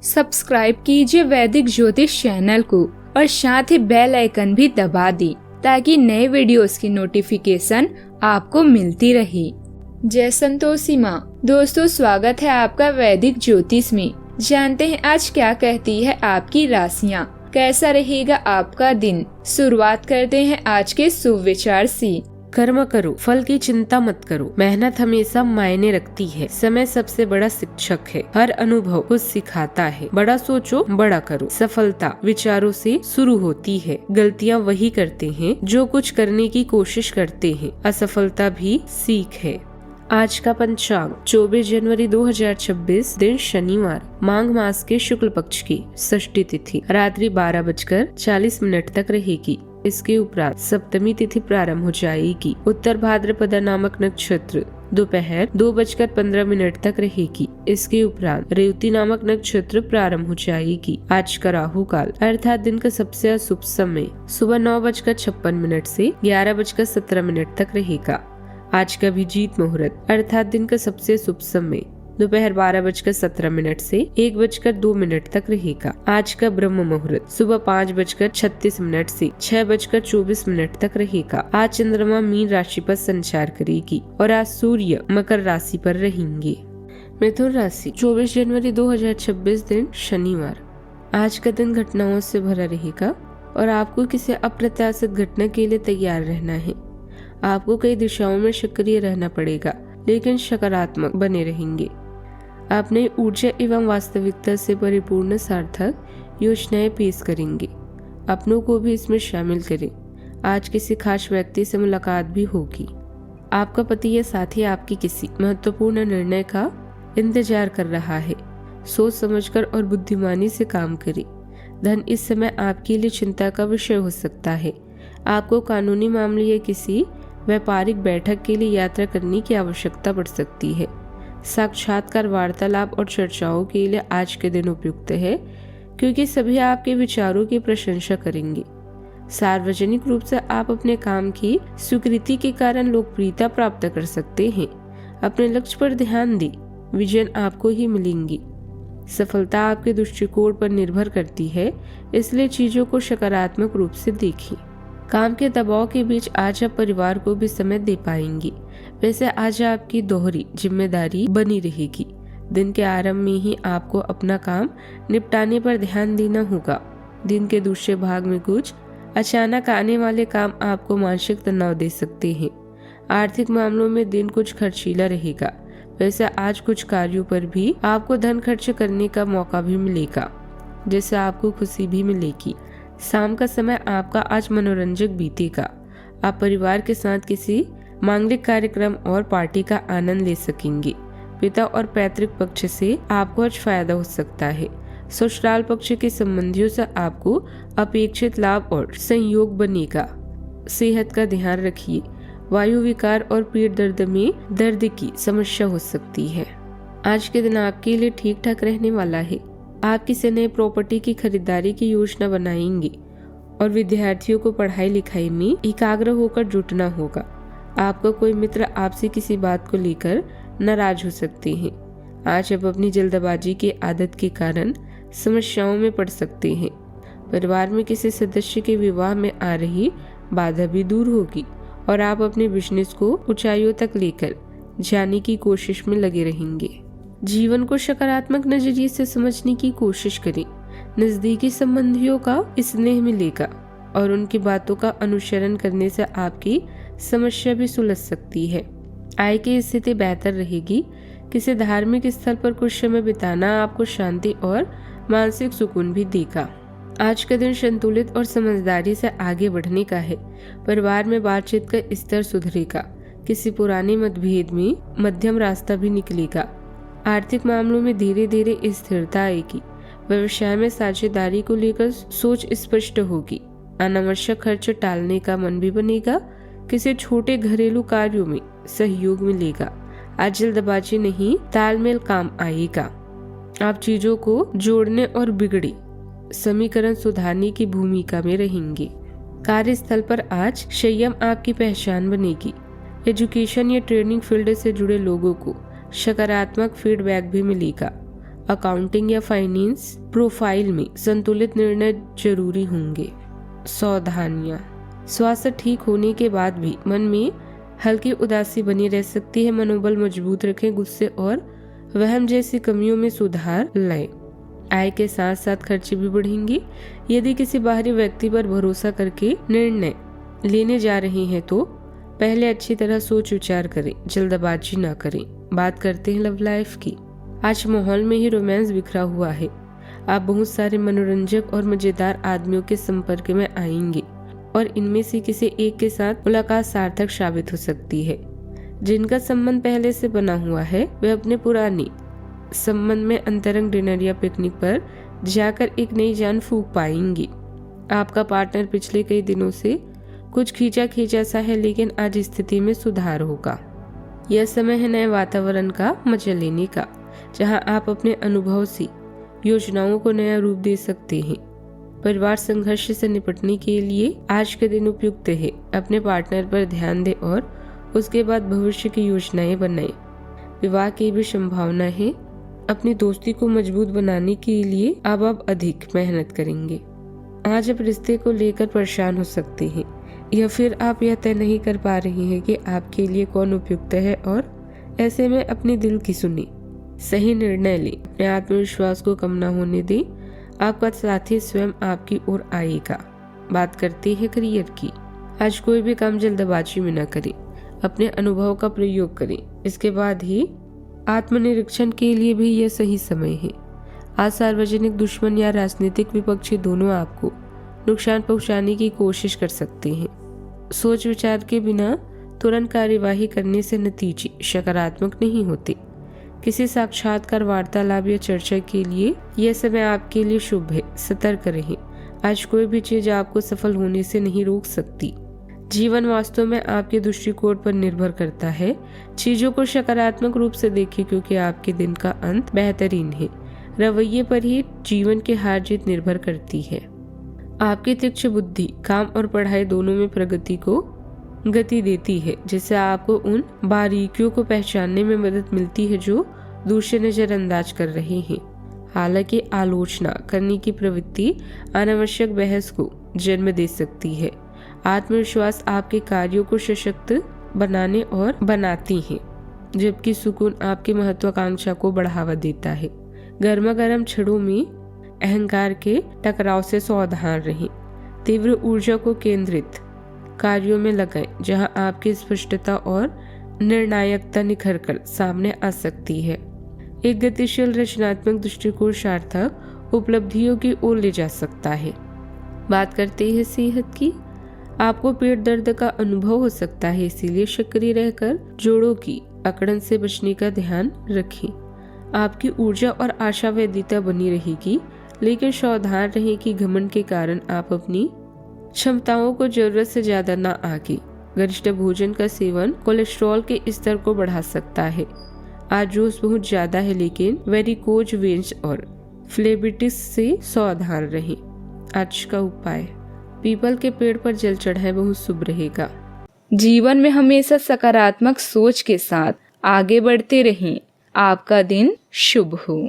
Subscribe कीजिए वैदिक ज्योतिष चैनल को और साथ ही बेल आइकन भी दबा दी ताकि नए वीडियोस की नोटिफिकेशन आपको मिलती रहे। जय संतोषी माँ। दोस्तों, स्वागत है आपका वैदिक ज्योतिष में। जानते हैं आज क्या कहती है आपकी राशियाँ, कैसा रहेगा आपका दिन। शुरुआत करते हैं आज के शुभ विचार से। कर्म करो, फल की चिंता मत करो। मेहनत हमेशा मायने रखती है। समय सबसे बड़ा शिक्षक है। हर अनुभव कुछ सिखाता है। बड़ा सोचो, बड़ा करो। सफलता विचारों से शुरू होती है। गलतियाँ वही करते हैं जो कुछ करने की कोशिश करते हैं। असफलता भी सीख है। आज का पंचांग 24 जनवरी 2026, दिन शनिवार, माघ मास के शुक्ल पक्ष की षष्ठी तिथि रात्रि 12:40 तक रहेगी। इसके उपरांत सप्तमी तिथि प्रारंभ हो जाएगी। उत्तर भाद्रपद नामक नक्षत्र दोपहर 2:15 तक रहेगी। इसके उपरांत रेवती नामक नक्षत्र प्रारंभ हो जाएगी। आज का राहु काल अर्थात दिन का सबसे अशुभ समय सुबह 9:56 से 11:17 तक रहेगा। आज का अभिजीत मुहूर्त अर्थात दिन का सबसे शुभ समय दोपहर 12:17 से 1:02 तक रहेगा। आज का ब्रह्म मुहूर्त सुबह 5:36 से 6:24 तक रहेगा। आज चंद्रमा मीन राशि पर संचार करेगी और आज सूर्य मकर राशि पर रहेंगे। मिथुन राशि 24 जनवरी 2026, दिन शनिवार। आज का दिन घटनाओं से भरा रहेगा और आपको किसी अप्रत्याशित घटना के लिए तैयार रहना है। आपको कई दिशाओं में सक्रिय रहना पड़ेगा, लेकिन सकारात्मक बने रहेंगे। आप नई ऊर्जा एवं वास्तविकता से परिपूर्ण सार्थक योजनाएं पेश करेंगे। अपनों को भी इसमें शामिल करें। आज किसी खास व्यक्ति से मुलाकात भी होगी। आपका पति या साथी आपकी किसी महत्वपूर्ण निर्णय का इंतजार कर रहा है। सोच समझकर और बुद्धिमानी से काम करें। धन इस समय आपके लिए चिंता का विषय हो सकता है। आपको कानूनी मामले या किसी व्यापारिक बैठक के लिए यात्रा करने की आवश्यकता पड़ सकती है। साक्षात्कार, वार्तालाप और चर्चाओं के लिए आज के दिन उपयुक्त है, क्योंकि सभी आपके विचारों की प्रशंसा करेंगे। सार्वजनिक रूप से आप अपने काम की स्वीकृति के कारण लोकप्रियता प्राप्त कर सकते हैं। अपने लक्ष्य पर ध्यान दें, विजय आपको ही मिलेंगी। सफलता आपके दृष्टिकोण पर निर्भर करती है, इसलिए चीजों को सकारात्मक रूप से देखें। काम के दबाव के बीच आज आप परिवार को भी समय दे पाएंगी। वैसे आज आपकी दोहरी जिम्मेदारी बनी रहेगी। दिन के आरंभ में ही आपको अपना काम निपटाने पर ध्यान देना होगा। दिन के दूसरे भाग में कुछ अचानक आने वाले काम आपको मानसिक तनाव दे सकते हैं। आर्थिक मामलों में दिन कुछ खर्चीला रहेगा। वैसे आज कुछ कार्यों पर भी आपको धन खर्च करने का मौका भी मिलेगा, जिससे आपको खुशी भी मिलेगी। शाम का समय आपका आज मनोरंजक बीतेगा। आप परिवार के साथ किसी मांगलिक कार्यक्रम और पार्टी का आनंद ले सकेंगे। पिता और पैतृक पक्ष से आपको आज फायदा हो सकता है। ससुराल पक्ष के संबंधियों से आपको अपेक्षित लाभ और संयोग बनेगा। सेहत का ध्यान रखिए। वायु विकार और पेट दर्द में दर्द की समस्या हो सकती है। आज के दिन आपके लिए ठीक ठाक रहने वाला है। आप किसी नए प्रॉपर्टी की खरीदारी की योजना बनाएंगे और विद्यार्थियों को पढ़ाई लिखाई में एकाग्र होकर जुटना होगा। आपका कोई मित्र आपसे किसी बात को लेकर नाराज हो सकते हैं। आज आप अपनी जल्दबाजी की आदत के कारण समस्याओं में पड़ सकते हैं। परिवार में किसी सदस्य के विवाह में आ रही बाधा भी दूर होगी और आप अपने बिजनेस को ऊंचाइयों तक लेकर जाने की कोशिश में लगे रहेंगे। जीवन को सकारात्मक नजरिए से समझने की कोशिश करें। नजदीकी संबंधियों का स्नेह मिलेगा और उनकी बातों का अनुसरण करने से आपकी समस्या भी सुलझ सकती है। आय की स्थिति बेहतर रहेगी। किसी धार्मिक स्थल पर कुछ समय बिताना आपको शांति और मानसिक सुकून भी देगा। आज का दिन संतुलित और समझदारी से आगे बढ़ने का है। परिवार में बातचीत का स्तर सुधरेगा। किसी पुराने मतभेद में मध्यम रास्ता भी निकलेगा। आर्थिक मामलों में धीरे धीरे स्थिरता आएगी। व्यवसाय में साझेदारी को लेकर सोच स्पष्ट होगी। अनावश्यक खर्च टालने का मन भी बनेगा। किसी छोटे घरेलू कार्यों में सहयोग मिलेगा। आज जल्दबाजी नहीं, तालमेल काम आएगा। आप चीजों को जोड़ने और बिगड़े समीकरण सुधारने की भूमिका में रहेंगे। कार्यस्थल पर आज संयम आपकी पहचान बनेगी। एजुकेशन या ट्रेनिंग फील्ड से जुड़े लोगों को सकारात्मक फीडबैक भी मिलेगा। अकाउंटिंग या फाइनेंस प्रोफाइल में संतुलित निर्णय जरूरी होंगे। सावधानियां, स्वास्थ्य ठीक होने के बाद भी मन में हल्की उदासी बनी रह सकती है। मनोबल मजबूत रखें, गुस्से और वहम जैसी कमियों में सुधार लाएं। आय के साथ साथ खर्चे भी बढ़ेंगे। यदि किसी बाहरी व्यक्ति पर भरोसा करके निर्णय लेने जा रहे हैं तो पहले अच्छी तरह सोच विचार करें, जल्दबाजी ना करें। बात करते हैं लव लाइफ की। आज माहौल में ही रोमांस बिखरा हुआ है। आप बहुत सारे मनोरंजक और मजेदार आदमियों के संपर्क में आएंगे और इनमें से किसी एक के साथ मुलाकात सार्थक साबित हो सकती है। जिनका संबंध पहले से बना हुआ है वे अपने पुराने संबंध में अंतरंग डिनर या पिकनिक पर जाकर एक नई जान फूंक पाएंगी। आपका पार्टनर पिछले कई दिनों से कुछ खींचा सा है, लेकिन आज स्थिति में सुधार होगा। यह समय है नए वातावरण का मजा लेने का, जहां आप अपने अनुभव से योजनाओं को नया रूप दे सकते हैं। परिवार संघर्ष से निपटने के लिए आज के दिन उपयुक्त है। अपने पार्टनर पर ध्यान दें और उसके बाद भविष्य की योजनाएं बनाएं। विवाह की भी संभावना है। अपनी दोस्ती को मजबूत बनाने के लिए अब आप अधिक मेहनत करेंगे। आज आप रिश्ते को लेकर परेशान हो सकते हैं या फिर आप यह तय नहीं कर पा रहे हैं कि आपके लिए कौन उपयुक्त है, और ऐसे में अपने दिल की सुनी सही निर्णय लें। अपने आत्मविश्वास को कम न होने दें। आपका साथी स्वयं आपकी ओर आएगा। बात करते हैं करियर की। आज कोई भी काम जल्दबाजी में न करें, अपने अनुभव का प्रयोग करें। इसके बाद ही आत्मनिरीक्षण के लिए भी यह सही समय है। आज सार्वजनिक दुश्मन या राजनीतिक विपक्षी दोनों आपको नुकसान पहुंचाने की कोशिश कर सकते हैं। सोच विचार के बिना तुरंत कार्यवाही करने से नतीजे सकारात्मक नहीं होते। किसी साक्षात्कार, वार्तालाप या चर्चा के लिए यह समय आपके लिए शुभ है। सतर्क रहें। आज कोई भी चीज आपको सफल होने से नहीं रोक सकती। जीवन वास्तव में आपके दृष्टिकोण पर निर्भर करता है। चीजों को सकारात्मक रूप से देखें, क्योंकि आपके दिन का अंत बेहतरीन है। रवैये पर ही जीवन की हार जीत निर्भर करती है। आपकी तीक्ष्ण बुद्धि काम और पढ़ाई दोनों में प्रगति को गति देती है, जिससे आपको उन बारीकियों को पहचानने में मदद मिलती है जो दूसरे नजरअंदाज कर रहे हैं। हालांकि आलोचना करने की प्रवृत्ति अनावश्यक बहस को जन्म दे सकती है। आत्मविश्वास आपके कार्यों को सशक्त बनाने और बनाती है, जबकि सुकून आपकी महत्वाकांक्षा को बढ़ावा देता है। गर्मा गर्म छड़ों में अहंकार के टकराव से सावधान रहें। तीव्र ऊर्जा को केंद्रित कार्यों में लगाएं, जहां आपकी स्पष्टता और निर्णायकता निखर कर सामने आ सकती है। एक गतिशील रचनात्मक दृष्टिकोण सार्थक उपलब्धियों की ओर ले जा सकता है। बात करते हैं सेहत की। आपको पेट दर्द का अनुभव हो सकता है, इसीलिए सक्रिय रहकर जोड़ों की अकड़न से बचने का ध्यान रखें। आपकी ऊर्जा और आशावादिता बनी रहेगी, लेकिन सावधान रहें कि घमंड के कारण आप अपनी क्षमताओं को जरूरत से ज्यादा ना आके। गरिष्ठ भोजन का सेवन कोलेस्ट्रॉल के स्तर को बढ़ा सकता है। आज जोश बहुत ज्यादा है, लेकिन वेरिकोज वेन्स और फ्लेबिटिस से सावधान रहें। आज का उपाय, पीपल के पेड़ पर जल चढ़ाएं, बहुत शुभ रहेगा। जीवन में हमेशा सकारात्मक सोच के साथ आगे बढ़ते रहें। आपका दिन शुभ हो।